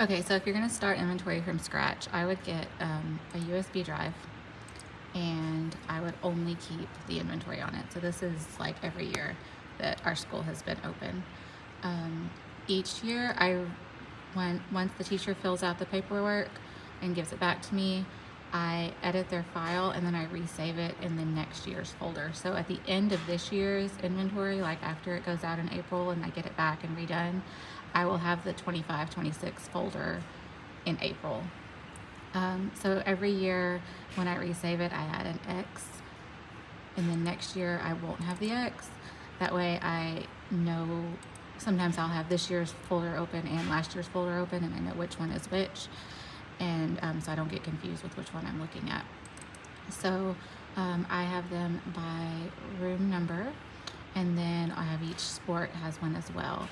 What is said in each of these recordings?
Okay, so if you're gonna start inventory from scratch, I would get a USB drive and I would only keep the inventory on it. So this is like every year that our school has been open. Each year, once the teacher fills out the paperwork and gives it back to me, I edit their file and then I resave it in the next year's folder. So at the end of this year's inventory, like after it goes out in April and I get it back and redone, I will have the 25-26 folder in April. So every year when I resave it, I add an X, and then next year I won't have the X. That way I know, sometimes I'll have this year's folder open and last year's folder open, and I know which one is which, and so I don't get confused with which one I'm looking at. So I have them by room number, and then I have each sport has one as well.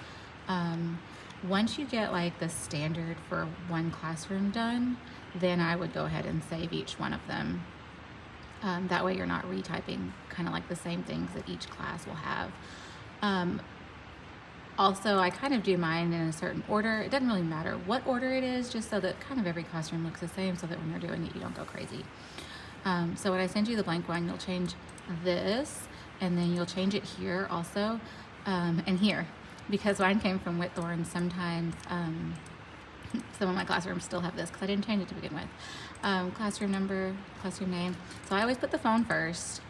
Once you get like the standard for one classroom done, then I would go ahead and save each one of them. That way you're not retyping kind of like the same things that each class will have. Also, I kind of do mine in a certain order. It doesn't really matter what order it is, just so that kind of every classroom looks the same, so that when you're doing it, you don't go crazy. So when I send you the blank one, you'll change this, and then you'll change it here also, and here. Because mine came from Whitthorne, sometimes some of my classrooms still have this because I didn't change it to begin with. Classroom number, classroom name. So I always put the phone first,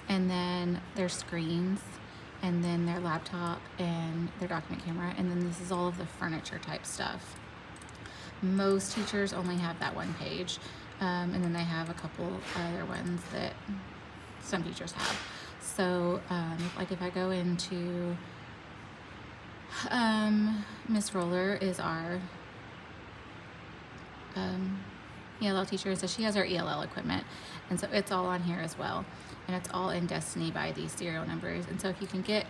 and then their screens, and then their laptop and their document camera, and then this is all of the furniture type stuff. Most teachers only have that one page, and then they have a couple other ones that some teachers have. So like if I go into Miss Roller is our ELL teacher, so she has our ELL equipment, and so it's all on here as well, and it's all in Destiny by these serial numbers. And so if you can get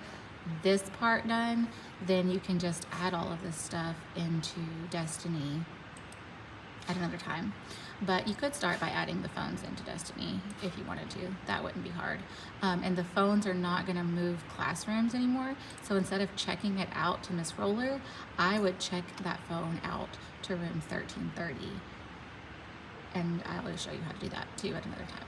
this part done, then you can just add all of this stuff into Destiny at another time. But you could start by adding the phones into Destiny if you wanted to. That wouldn't be hard. And the phones are not gonna move classrooms anymore. So instead of checking it out to Miss Roller, I would check that phone out to room 1330. And I will show you how to do that too at another time.